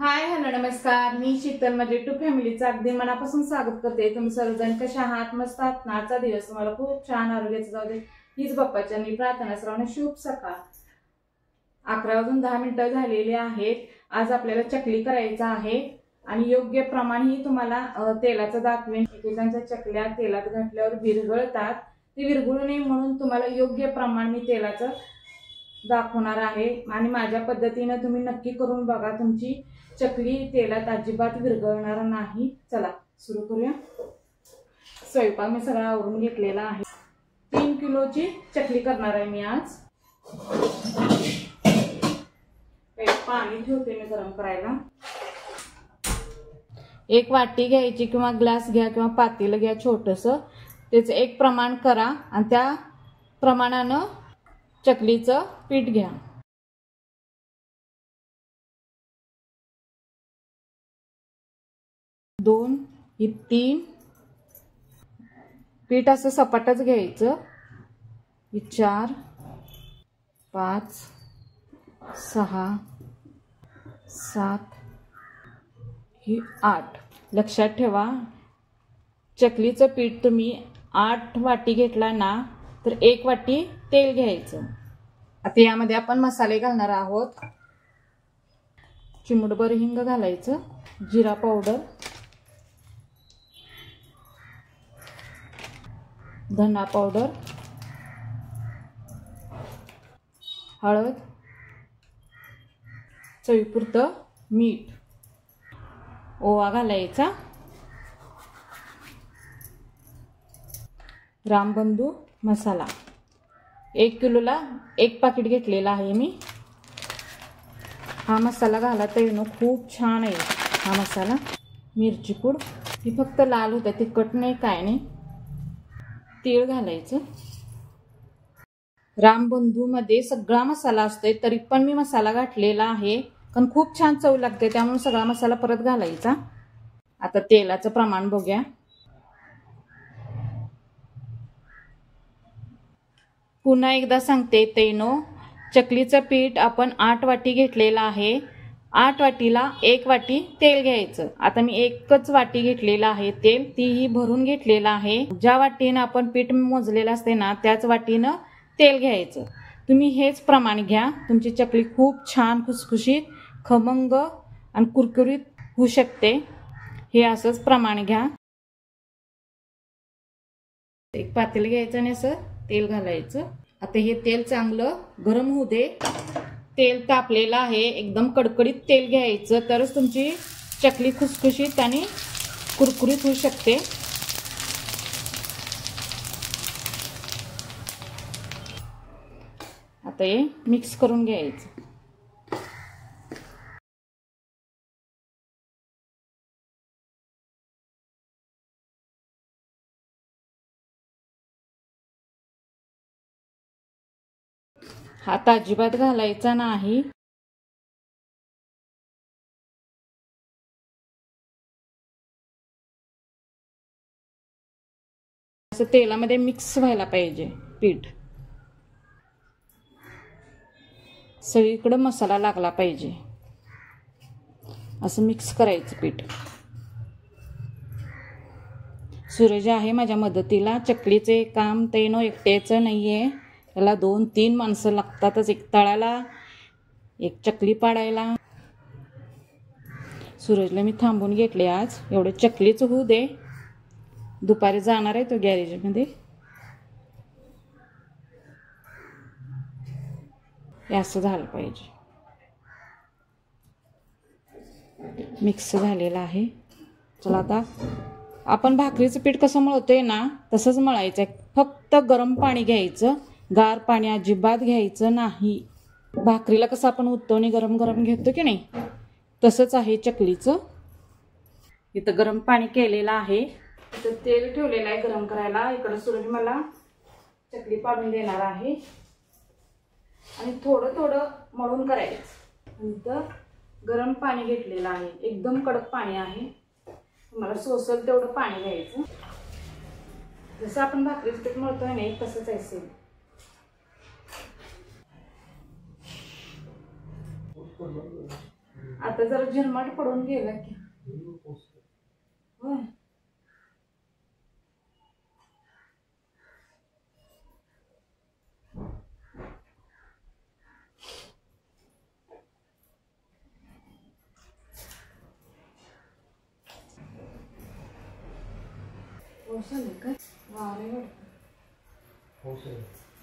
Hi hello नमस्कार, मी शीतल माझे to फॅमिलीचं अगदी मनापासून स्वागत करते। तुम्ही सर्वजण कशा आहात? मस्त आहात ना? आजचा दिवस तुम्हाला खूप छान आरोग्याचा जाऊ दे हीच बाप्पाच्या मी प्रार्थना सर्वांना शुभ सकाळ। 11 वाजून 10 मिनिटं झालेली आहेत। आज आपल्याला चकली करायचा आहे आणि योग्य प्रमाण ही तुम्हाला तेलाचं दाखवेन। एकेकांच्या चकल्या तेलात घातल्यावर विरघळतात, ती विरघळू नये म्हणून तुम्हाला योग्य प्रमाण मी तेलाचं दाखवणार आहे आणि माझ्या पद्धतीने तुम्ही नक्की करून बघा, तुमची चकली तेलात अजिबात विरघळणार नाही। चला सुरू करूया। स्वयंपाक मी सगळा आवरून घेतलेला आहे। 3 किलोची चकली करणार आहे मी आज। पाणी ठेवते मी गरम करायला। 1 वाटी घ्यायची किंवा ग्लास घ्या किंवा पातेलं घ्या छोटंसं, त्याचं एक प्रमाण करा आणि त्या प्रमाणानं चकलीचं पीठ घ्या। दोन ही 3 पीठ असं सपाटच घ्यायचं। ही 4 5 6 7 ही 8। लक्षात ठेवा, चकलीचं पीठ तुम्ही 8 वाटी घेतला ना तर 1 वाटी तेल घ्यायचं। आता यामध्ये आपण मसाले घालणार आहोत। चिमूटभर हिंग घालायचं, जिरा पावडर, धना पावडर, हळद, चवीपुरतं मीठ, ओवा घालायचा, रामबंधू मसाला। 1 किलोला 1 पाकिट घेतलेला आहे मी। हा मसाला घालता येणं खूप छान आहे हा मसाला। मिरची पूड ही फक्त लाल होते, तिखट नाही काय नाही। तीळ घालायचं। रामबंधू मध्ये सगळा मसाला असतोय, तरी पण मी मसाला घातलेला आहे कारण खूप छान चव लागते, त्यामुळे सगळा मसाला परत घालायचा। आता तेलाचं प्रमाण बघूया। पुन्हा एकदा सांगते तैनो, चकलीचं पीठ आपण 8 वाटी घेतलेलं आहे। 8 वाटीला 1 वाटी तेल घ्यायचं। आता मी 1च वाटी घेतलेला आहे तेल, तीही भरून घेतलेला आहे। ज्या वाटीनं आपण पीठ मोजलेलं असते ना त्याच वाटीनं तेल घ्यायचं। तुम्ही हेच प्रमाण घ्या, तुमची चकली खूप छान खुसखुशीत, खमंग आणि कुरकुरीत होऊ शकते। हे असंच प्रमाण घ्या। एक पातेलं घ्यायचं आणि असं तेल घालायचं। आता हे तेल चांगलं गरम होऊ दे। तेल तापलेलं आहे, एकदम कडकडीत तेल घ्यायचं, तरच तुमची चकली खुसखुशीत आणि कुरकुरीत होऊ शकते। आता हे मिक्स करून घ्यायचं। हात अजिबात घालायचा नाही। असं तेलामध्ये मिक्स व्हायला पाहिजे पीठ, सगळीकडे मसाला लागला पाहिजे। असं मिक्स करायचं पीठ। सूरज आहे माझ्या मदतीला। चकलीचे काम तैनो एकट्याचं नाहीये, त्याला 2-3 माणसं लागतातच, एक तळाला एक चकली पाडायला। सूरजला मी थांबून घेतले आज, एवढे चकलीच होऊ दे, दुपारी जाणार आहे तो गॅरेजमध्ये। हे असं झालं पाहिजे। मिक्स झालेलं आहे। चला आता आपण भाकरीचं पीठ कसं मळतोय ना तसंच मळायचं। फक्त गरम पाणी घ्यायचं, गार पाणी अजिबात घ्यायचं नाही। भाकरीला कसं आपण उत्तवणी गरम गरम घेतो की नाही, तसंच आहे चकलीचं। इथं गरम पाणी केलेलं आहे, इथं तेल ठेवलेलं आहे गरम करायला। इकडं सूरज मला चकली पाडून देणार आहे आणि थोडं थोडं मळून करायचं। इथं गरम पाणी घेतलेलं आहे, एकदम कडक पाणी आहे, तुम्हाला सोसल तेवढं पाणी घ्यायचं। जसं आपण भाकरीचं पीठ मळतोय नाही तसंच आहे सेम। आता जरा झिरमाट पडून गेला की होय. पाऊस आले काय वारे वाटतं.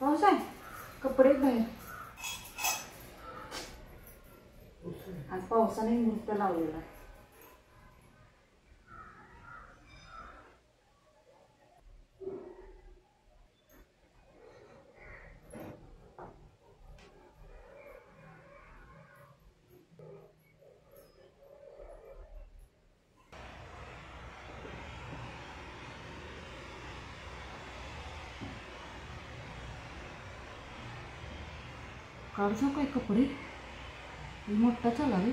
पाऊस आहे कपडे बाहेर. आज पावसाने मुहूर्त लावलेला. काढू काय कपडे मोठा चाला रे.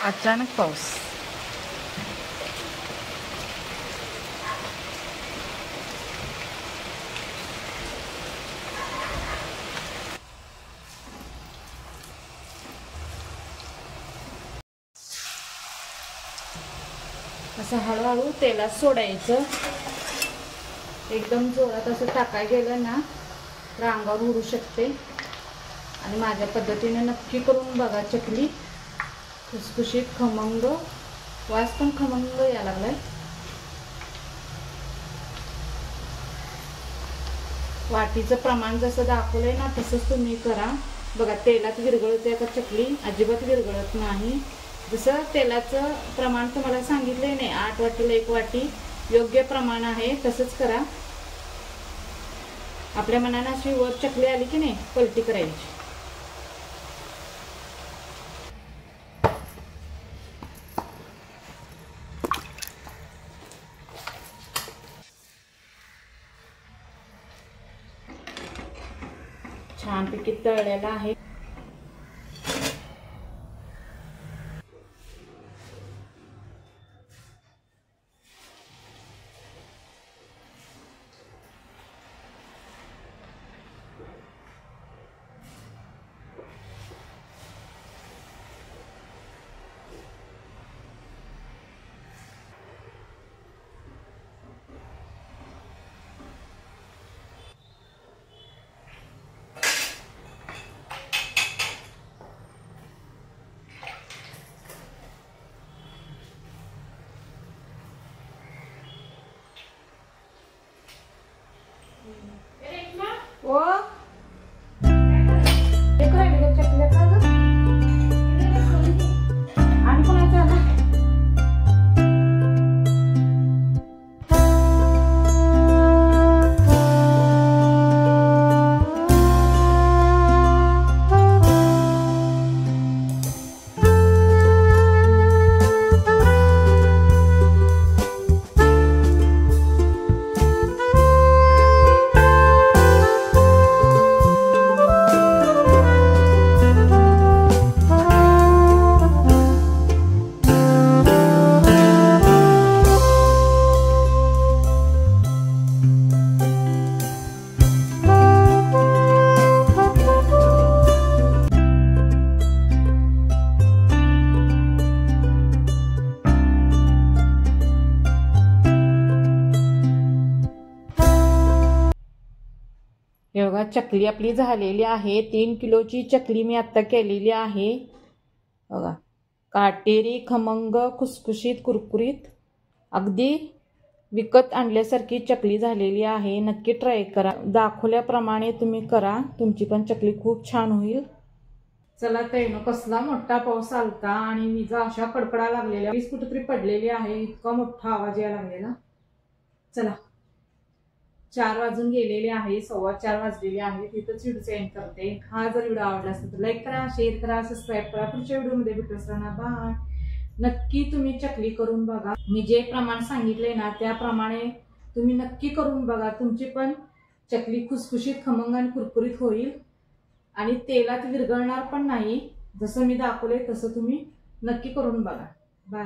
अचानक पाऊस. असं हळूहळू तेलात सोडायचं. एकदम जोरात असं टाकाय गेलं ना तर अंगावर उडू शकते. आणि माझ्या पद्धतीने नक्की करून बघा. चकली खुसखुशीत खमंग, वास पण खमंग यायला लागलाय. वाटीचं प्रमाण जसं दाखवलंय ना तसंच तुम्ही करा. बघा तेलात विरघळते का चकली, अजिबात विरघळत नाही. जसं तेलाचं प्रमाण तुम्हाला सांगितलंय नाही, 8 वाटीला 1 वाटी योग्य प्रमाण आहे, तसंच करा. आपल्या मनानं अशी वर चकली आली की नाही पलटी करायची. छानपैकी तळलेला आहे. ओ चकल्या का ग? आणि कोणाचं आला? हे बघा चकली आपली झालेली आहे. 3 किलोची चकली मी आता केलेली आहे. बघा काटेरी खमंग खुसखुशीत कुरकुरीत अगदी विकत आणल्यासारखी चकली झालेली आहे. नक्की ट्राय करा. दाखवल्याप्रमाणे तुम्ही करा. तुमची पण चकली खूप छान होईल. चला तैनो कसला मोठा पाऊस आलता आणि विजा अशा कडकडा लागलेल्या, वीज कुठेतरी पडलेली आहे. इतका मोठा आवाज यायला लागलेला. चला 4 वाजून गेलेले आहे, 4:15 वाजलेले आहेत. इथंच व्हिडिओ एंड करते. हा जर व्हिडिओ आवडला असेल तर लाईक करा, शेअर करा, सबस्क्राईब करा. पुढच्या व्हिडिओमध्ये भेटूच राहणार. बाय. नक्की तुम्ही चकली करून बघा. मी जे प्रमाण सांगितले ना त्याप्रमाणे तुम्ही नक्की करून बघा. तुमची पण चकली खुसखुशीत, खमंग आणि कुरकुरीत होईल आणि तेलात विरघळणार पण नाही. जसं मी दाखवले तसं तुम्ही नक्की करून बघा.